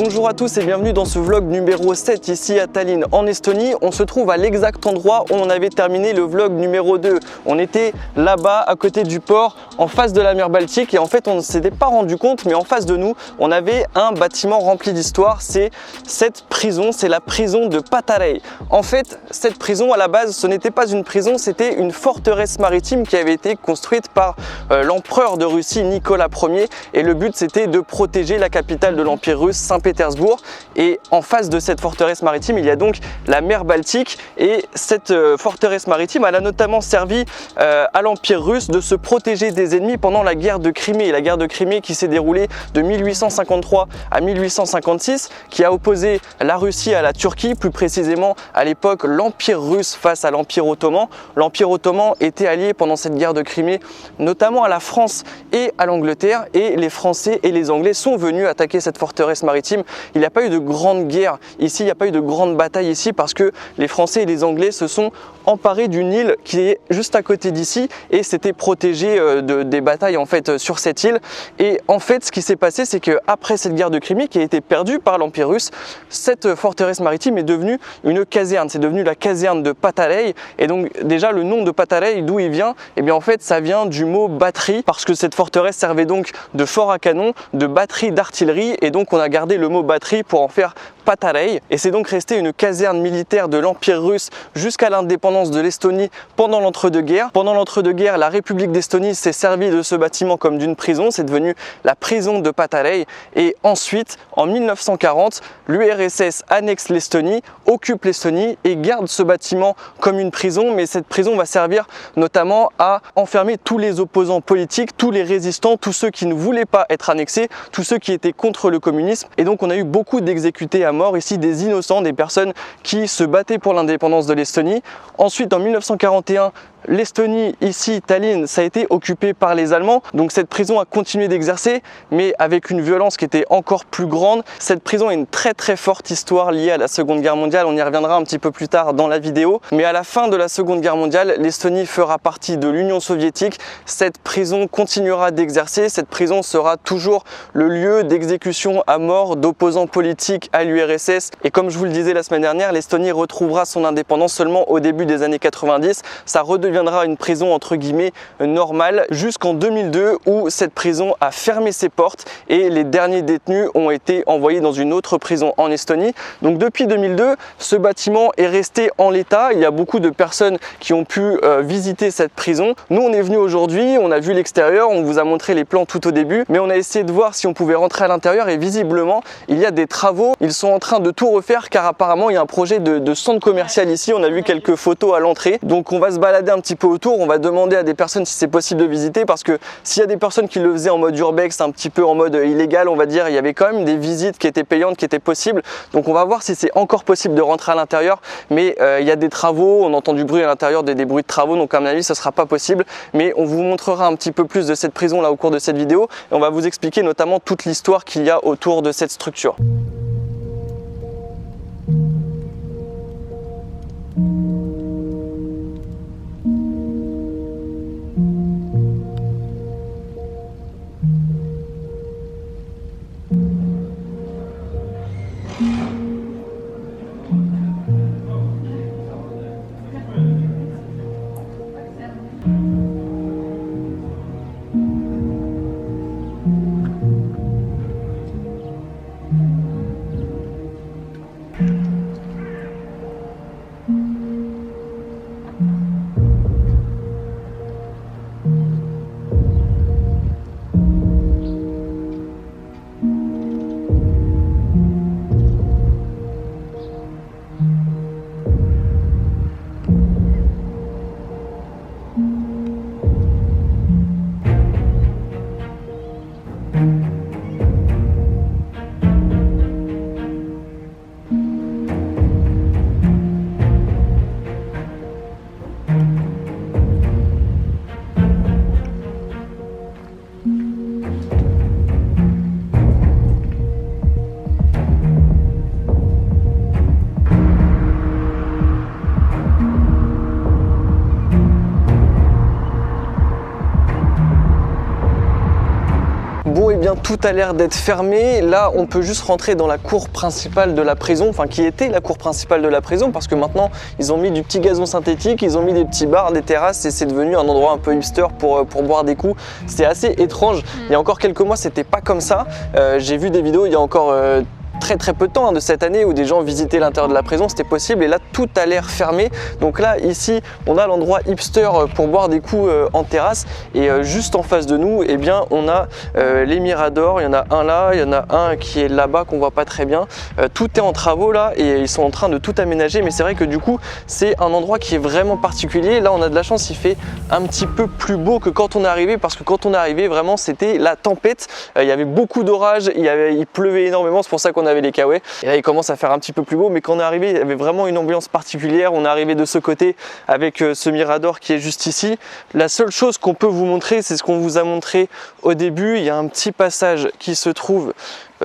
Bonjour à tous et bienvenue dans ce vlog numéro 7 ici à Tallinn en Estonie. On se trouve à l'exact endroit où on avait terminé le vlog numéro 2. On était là-bas à côté du port en face de la mer Baltique et en fait on ne s'était pas rendu compte, mais en face de nous on avait un bâtiment rempli d'histoire. C'est cette prison, c'est la prison de Patarei. En fait cette prison à la base ce n'était pas une prison, c'était une forteresse maritime qui avait été construite par l'empereur de Russie Nicolas Ier et le but c'était de protéger la capitale de l'Empire russe, Saint-Pétersbourg. Et en face de cette forteresse maritime, il y a donc la mer Baltique et cette forteresse maritime, elle a notamment servi à l'Empire russe de se protéger des ennemis pendant la guerre de Crimée. La guerre de Crimée qui s'est déroulée de 1853 à 1856, qui a opposé la Russie à la Turquie, plus précisément à l'époque l'Empire russe face à l'Empire ottoman. L'Empire ottoman était allié pendant cette guerre de Crimée notamment à la France et à l'Angleterre, et les Français et les Anglais sont venus attaquer cette forteresse maritime. Il n'y a pas eu de grande guerre ici, il n'y a pas eu de grande bataille ici parce que les Français et les Anglais se sont emparés d'une île qui est juste à côté d'ici et s'étaient protégés des batailles en fait sur cette île. Et en fait ce qui s'est passé, c'est qu'après cette guerre de Crimée qui a été perdue par l'Empire russe, cette forteresse maritime est devenue une caserne, c'est devenu la caserne de Patarei. Et donc déjà le nom de Patarei, d'où il vient? Et bien en fait ça vient du mot batterie, parce que cette forteresse servait donc de fort à canon, de batterie d'artillerie, et donc on a gardé le mot batterie pour en faire Patarei. Et c'est donc resté une caserne militaire de l'Empire russe jusqu'à l'indépendance de l'Estonie pendant l'entre-deux-guerres. Pendant l'entre-deux-guerres, la République d'Estonie s'est servie de ce bâtiment comme d'une prison, c'est devenu la prison de Patarei. Et ensuite, en 1940, l'URSS annexe l'Estonie, occupe l'Estonie et garde ce bâtiment comme une prison, mais cette prison va servir notamment à enfermer tous les opposants politiques, tous les résistants, tous ceux qui ne voulaient pas être annexés, tous ceux qui étaient contre le communisme. Et donc on a eu beaucoup d'exécutés à mort ici, des innocents, des personnes qui se battaient pour l'indépendance de l'Estonie. Ensuite, en 1941, l'Estonie, ici, Tallinn, ça a été occupé par les Allemands. Donc cette prison a continué d'exercer, mais avec une violence qui était encore plus grande. Cette prison a une très forte histoire liée à la Seconde Guerre mondiale. On y reviendra un petit peu plus tard dans la vidéo. Mais à la fin de la Seconde Guerre mondiale, l'Estonie fera partie de l'Union soviétique. Cette prison continuera d'exercer. Cette prison sera toujours le lieu d'exécution à mort d'opposants politiques à l'URSS. Et comme je vous le disais la semaine dernière, l'Estonie retrouvera son indépendance seulement au début des années 90. Ça deviendra une prison entre guillemets normale jusqu'en 2002 où cette prison a fermé ses portes et les derniers détenus ont été envoyés dans une autre prison en Estonie. Donc depuis 2002, ce bâtiment est resté en l'état. Il y a beaucoup de personnes qui ont pu visiter cette prison. Nous on est venu aujourd'hui, on a vu l'extérieur, on vous a montré les plans tout au début, mais on a essayé de voir si on pouvait rentrer à l'intérieur et visiblement il y a des travaux. Ils sont en train de tout refaire car apparemment il y a un projet de centre commercial ici. On a vu quelques photos à l'entrée, donc on va se balader un petit peu autour, on va demander à des personnes si c'est possible de visiter, parce que s'il y a des personnes qui le faisaient en mode urbex, un petit peu en mode illégal on va dire, il y avait quand même des visites qui étaient payantes, qui étaient possibles. Donc on va voir si c'est encore possible de rentrer à l'intérieur, mais il y a des travaux, on entend du bruit à l'intérieur, des bruits de travaux, donc à mon avis ce sera pas possible. Mais on vous montrera un petit peu plus de cette prison là au cours de cette vidéo et on va vous expliquer notamment toute l'histoire qu'il y a autour de cette structure. tout a l'air d'être fermé. Là, on peut juste rentrer dans la cour principale de la prison, enfin qui était la cour principale de la prison, parce que maintenant, ils ont mis du petit gazon synthétique, ils ont mis des petits bars, des terrasses, et c'est devenu un endroit un peu hipster pour boire des coups. C'est assez étrange. Il y a encore quelques mois, c'était pas comme ça. J'ai vu des vidéos il y a encore très peu de temps de cette année où des gens visitaient l'intérieur de la prison, c'était possible, et là tout a l'air fermé. Donc là ici on a l'endroit hipster pour boire des coups en terrasse, et juste en face de nous eh bien on a les miradors. Il y en a un là, il y en a un qui est là-bas qu'on voit pas très bien. Tout est en travaux là et ils sont en train de tout aménager, mais c'est vrai que du coup c'est un endroit qui est vraiment particulier. Là on a de la chance, il fait un petit peu plus beau que quand on est arrivé, parce que quand on est arrivé vraiment c'était la tempête. Il y avait beaucoup d'orage, il pleuvait énormément, c'est pour ça qu'on avait les kawaii. Et là il commence à faire un petit peu plus beau, mais quand on est arrivé il y avait vraiment une ambiance particulière. On est arrivé de ce côté avec ce mirador qui est juste ici. La seule chose qu'on peut vous montrer, c'est ce qu'on vous a montré au début. Il y a un petit passage qui se trouve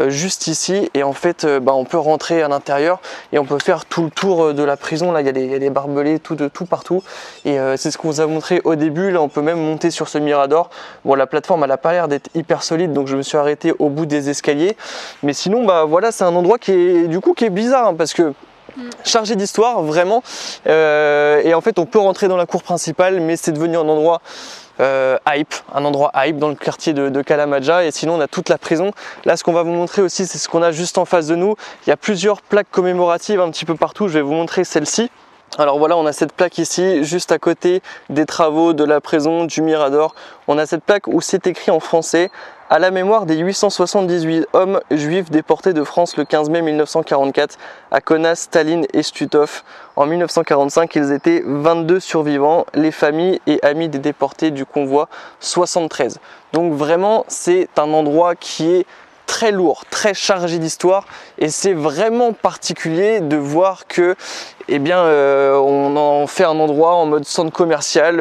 juste ici, et en fait on peut rentrer à l'intérieur et on peut faire tout le tour de la prison. Là il y a des barbelés de tout partout, et c'est ce qu'on vous a montré au début. Là on peut même monter sur ce mirador. Bon, la plateforme elle a pas l'air d'être hyper solide, donc je me suis arrêté au bout des escaliers, mais sinon voilà, c'est un endroit qui est bizarre, hein, parce que chargé d'histoire vraiment, et en fait on peut rentrer dans la cour principale, mais c'est devenu un endroit un endroit hype dans le quartier de Kalamaja. Et sinon on a toute la prison. Là ce qu'on va vous montrer aussi, c'est ce qu'on a juste en face de nous. Il y a plusieurs plaques commémoratives un petit peu partout. Je vais vous montrer celle-ci. Alors voilà, on a cette plaque ici, juste à côté des travaux de la prison du Mirador. On a cette plaque où c'est écrit en français: à la mémoire des 878 hommes juifs déportés de France le 15 mai 1944 à Kaunas, Tallinn et Stutov. En 1945, ils étaient 22 survivants, les familles et amis des déportés du convoi 73. Donc vraiment, c'est un endroit qui est très lourd, très chargé d'histoire, et c'est vraiment particulier de voir que on en fait un endroit en mode centre commercial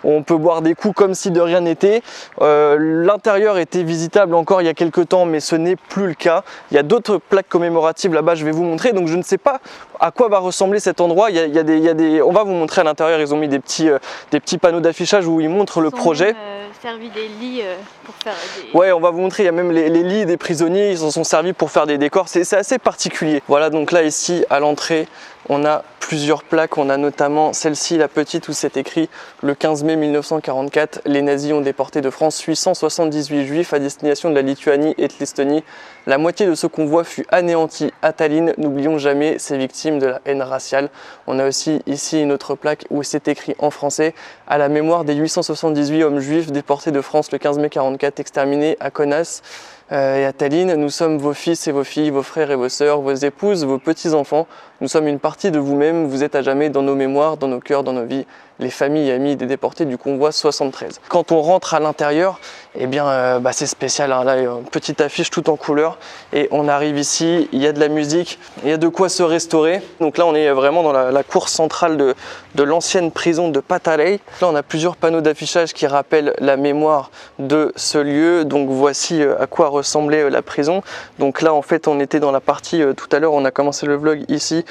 où on peut boire des coups comme si de rien n'était. L'intérieur était visitable encore il y a quelques temps, mais ce n'est plus le cas. Il y a d'autres plaques commémoratives là-bas, je vais vous montrer. Donc je ne sais pas à quoi va ressembler cet endroit. On va vous montrer à l'intérieur. Ils ont mis des petits panneaux d'affichage où ils montrent le projet. Servi des lits pour faire des... Ouais, on va vous montrer, il y a même les lits des prisonniers, ils en sont servis pour faire des décors, c'est assez particulier. Voilà, donc là ici à l'entrée, on a plusieurs plaques. On a notamment celle-ci, la petite, où c'est écrit le 15 mai 1944, les nazis ont déporté de France 878 juifs à destination de la Lituanie et de l'Estonie. La moitié de ce convoi fut anéanti à Tallinn. N'oublions jamais ces victimes de la haine raciale. On a aussi ici une autre plaque où c'est écrit en français: à la mémoire des 878 hommes juifs déportés de France le 15 mai 1944, exterminés à Kaunas et à Tallinn. Nous sommes vos fils et vos filles, vos frères et vos sœurs, vos épouses, vos petits-enfants. Nous sommes une partie de vous-même. Vous êtes à jamais dans nos mémoires, dans nos cœurs, dans nos vies. Les familles et amis des déportés du convoi 73. Quand on rentre à l'intérieur, c'est spécial, hein. Là, il y a une petite affiche tout en couleur, et on arrive ici, il y a de la musique, il y a de quoi se restaurer. Donc là, on est vraiment dans la cour centrale de l'ancienne prison de Patalay. Là, on a plusieurs panneaux d'affichage qui rappellent la mémoire de ce lieu. Donc voici à quoi ressemblait la prison. Donc là, en fait, on était dans la partie, tout à l'heure, on a commencé le vlog ici,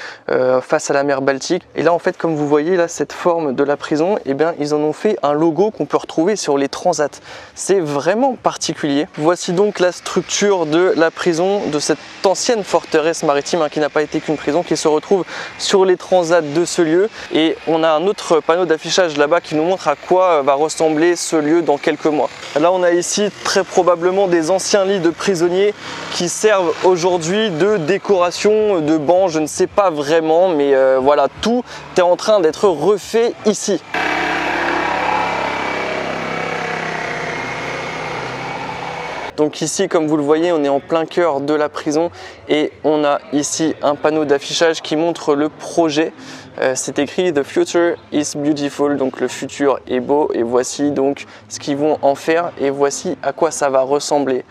face à la mer Baltique. Et là, en fait, comme vous voyez, là, cette forme de la prison, ils en ont fait un logo qu'on peut retrouver sur les transats. C'est vraiment particulier. Voici donc la structure de la prison, de cette ancienne forteresse maritime, hein, qui n'a pas été qu'une prison, qui se retrouve sur les transats de ce lieu. Et on a un autre panneau d'affichage là-bas qui nous montre à quoi va ressembler ce lieu dans quelques mois. Là, on a ici très probablement des anciens lits de prisonniers qui servent aujourd'hui de décoration, de bancs, je ne sais pas vraiment, mais voilà, tout est en train d'être refait ici. Donc ici, comme vous le voyez, on est en plein cœur de la prison, et on a ici un panneau d'affichage qui montre le projet. C'est écrit "The future is beautiful", donc le futur est beau, et voici donc ce qu'ils vont en faire, et voici à quoi ça va ressembler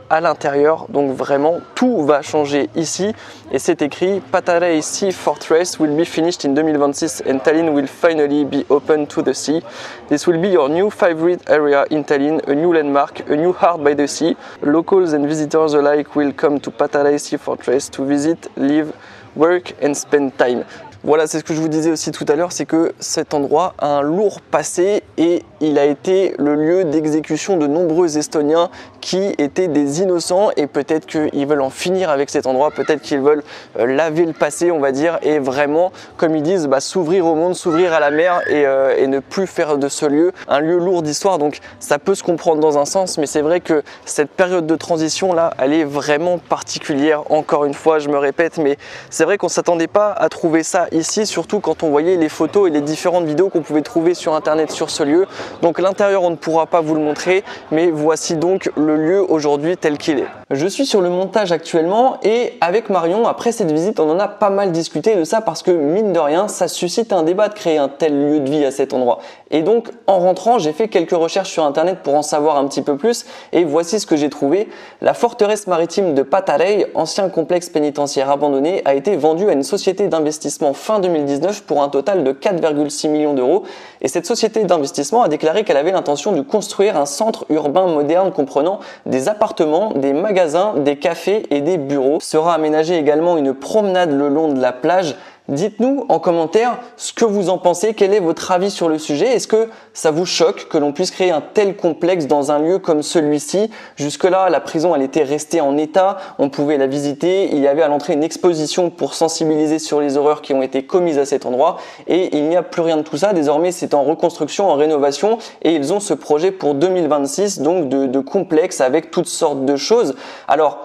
à l'intérieur. Donc vraiment tout va changer ici, et c'est écrit "Patalay Sea Fortress will be finished in 2026 and Tallinn will finally be open to the sea. This will be your new favorite area in Tallinn, a new landmark, a new heart by the sea. Locals and visitors alike will come to Patalay Sea Fortress to visit, live, work and spend time." Voilà, c'est ce que je vous disais aussi tout à l'heure, c'est que cet endroit a un lourd passé, et il a été le lieu d'exécution de nombreux Estoniens qui étaient des innocents et peut-être qu'ils veulent en finir avec cet endroit, peut-être qu'ils veulent laver le passé, on va dire, et vraiment, comme ils disent, s'ouvrir au monde, s'ouvrir à la mer et ne plus faire de ce lieu un lieu lourd d'histoire. Donc ça peut se comprendre dans un sens, mais c'est vrai que cette période de transition là, elle est vraiment particulière. Encore une fois, je me répète, mais c'est vrai qu'on ne s'attendait pas à trouver ça ici, surtout quand on voyait les photos et les différentes vidéos qu'on pouvait trouver sur internet sur ce lieu. Donc l'intérieur, on ne pourra pas vous le montrer, mais voici donc le lieu aujourd'hui tel qu'il est. Je suis sur le montage actuellement et avec Marion, après cette visite, on en a pas mal discuté de ça parce que mine de rien, ça suscite un débat de créer un tel lieu de vie à cet endroit. Et donc en rentrant, j'ai fait quelques recherches sur internet pour en savoir un petit peu plus et voici ce que j'ai trouvé. La forteresse maritime de Patarei, ancien complexe pénitentiaire abandonné, a été vendue à une société d'investissement fin 2019 pour un total de 4,6 millions d'euros. Et cette société d'investissement a déclaré qu'elle avait l'intention de construire un centre urbain moderne comprenant des appartements, des magasins, des cafés et des bureaux. Sera aménagée également une promenade le long de la plage. Dites-nous en commentaire ce que vous en pensez, quel est votre avis sur le sujet. Est-ce que ça vous choque que l'on puisse créer un tel complexe dans un lieu comme celui-ci? Jusque-là, la prison, elle était restée en état, on pouvait la visiter, il y avait à l'entrée une exposition pour sensibiliser sur les horreurs qui ont été commises à cet endroit et il n'y a plus rien de tout ça. Désormais, c'est en reconstruction, en rénovation et ils ont ce projet pour 2026, donc de complexe avec toutes sortes de choses. Alors,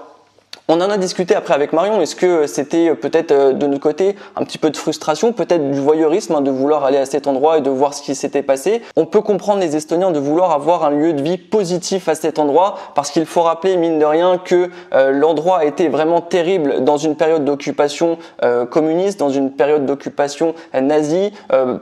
on en a discuté après avec Marion, est-ce que c'était peut-être de notre côté un petit peu de frustration, peut-être du voyeurisme de vouloir aller à cet endroit et de voir ce qui s'était passé. On peut comprendre les Estoniens de vouloir avoir un lieu de vie positif à cet endroit parce qu'il faut rappeler mine de rien que l'endroit a été vraiment terrible dans une période d'occupation communiste, dans une période d'occupation nazie.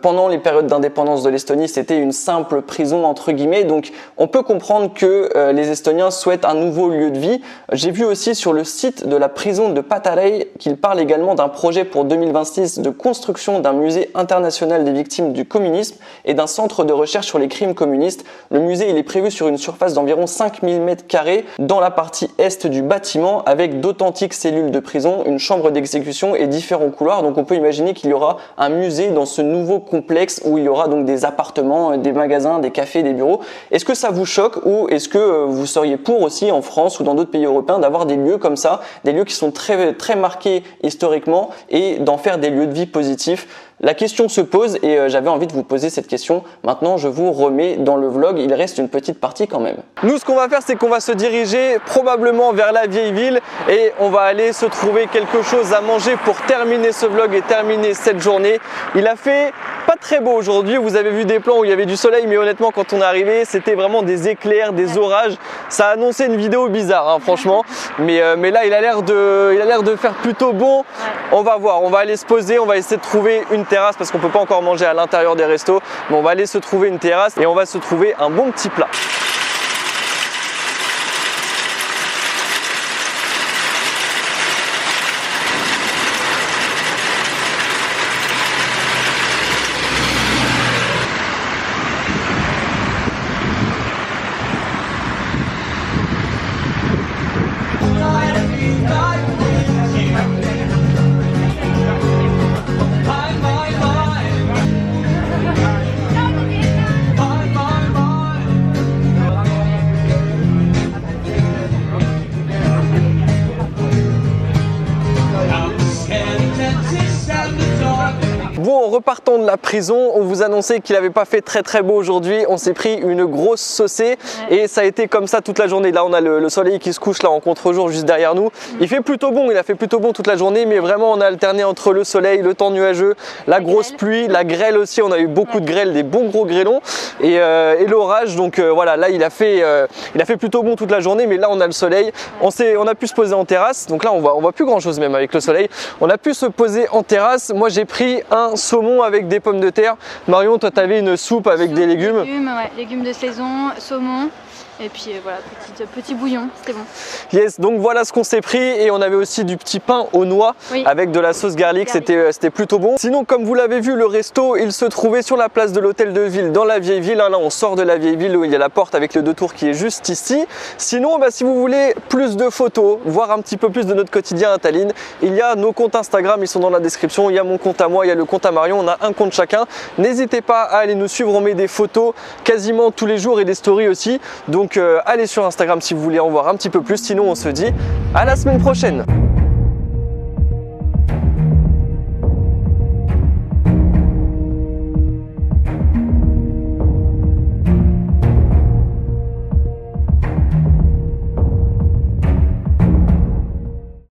Pendant les périodes d'indépendance de l'Estonie, c'était une simple prison entre guillemets, donc on peut comprendre que les Estoniens souhaitent un nouveau lieu de vie. J'ai vu aussi sur le site de la prison de Patarei qu'il parle également d'un projet pour 2026 de construction d'un musée international des victimes du communisme et d'un centre de recherche sur les crimes communistes. Le musée il est prévu sur une surface d'environ 5000 m² dans la partie est du bâtiment avec d'authentiques cellules de prison, une chambre d'exécution et différents couloirs. Donc on peut imaginer qu'il y aura un musée dans ce nouveau complexe où il y aura donc des appartements, des magasins, des cafés, des bureaux. Est-ce que ça vous choque ou est-ce que vous seriez pour aussi en France ou dans d'autres pays européens d'avoir des lieux comme ça, des lieux qui sont très, très marqués historiquement et d'en faire des lieux de vie positifs? La question se pose et j'avais envie de vous poser cette question. Maintenant, je vous remets dans le vlog. Il reste une petite partie quand même. Nous, ce qu'on va faire, c'est qu'on va se diriger probablement vers la vieille ville et on va aller se trouver quelque chose à manger pour terminer ce vlog et terminer cette journée. Il a fait pas très beau aujourd'hui. Vous avez vu des plans où il y avait du soleil, mais honnêtement, quand on est arrivé, c'était vraiment des éclairs, des orages. Ça a annoncé une vidéo bizarre, hein, franchement. Mais là, il a l'air de faire plutôt bon. On va voir. On va aller se poser. On va essayer de trouver une terrasse parce qu'on peut pas encore manger à l'intérieur des restos, mais on va aller se trouver une terrasse et on va se trouver un bon petit plat. Bon, en repartant de la prison, on vous annonçait qu'il n'avait pas fait très très beau aujourd'hui. On s'est pris une grosse saucée et ça a été comme ça toute la journée. Là, on a le soleil qui se couche là en contre-jour juste derrière nous. Il fait plutôt bon, il a fait plutôt bon toute la journée, mais vraiment on a alterné entre le soleil, le temps nuageux, la grosse pluie, la grêle aussi. On a eu beaucoup de grêle, des bons gros grêlons et l'orage. Donc voilà, là il a fait plutôt bon toute la journée, mais là on a le soleil. On a pu se poser en terrasse. Donc là on voit plus grand chose même avec le soleil. On a pu se poser en terrasse. Moi j'ai pris un saumon avec des pommes de terre. Marion, toi tu avais une soupe avec des légumes. Légumes de saison, saumon. Et puis voilà, petit bouillon, c'était bon. Yes, donc voilà ce qu'on s'est pris et on avait aussi du petit pain aux noix avec de la sauce garlic, c'était plutôt bon. Sinon, comme vous l'avez vu, le resto, il se trouvait sur la place de l'hôtel de ville dans la vieille ville. Là, on sort de la vieille ville où il y a la porte avec le 2 tours qui est juste ici. Sinon, si vous voulez plus de photos, voir un petit peu plus de notre quotidien à Tallinn, il y a nos comptes Instagram, ils sont dans la description. Il y a mon compte à moi, il y a le compte à Marion, on a un compte chacun. N'hésitez pas à aller nous suivre, on met des photos quasiment tous les jours et des stories aussi. Donc allez sur Instagram si vous voulez en voir un petit peu plus. Sinon, on se dit à la semaine prochaine.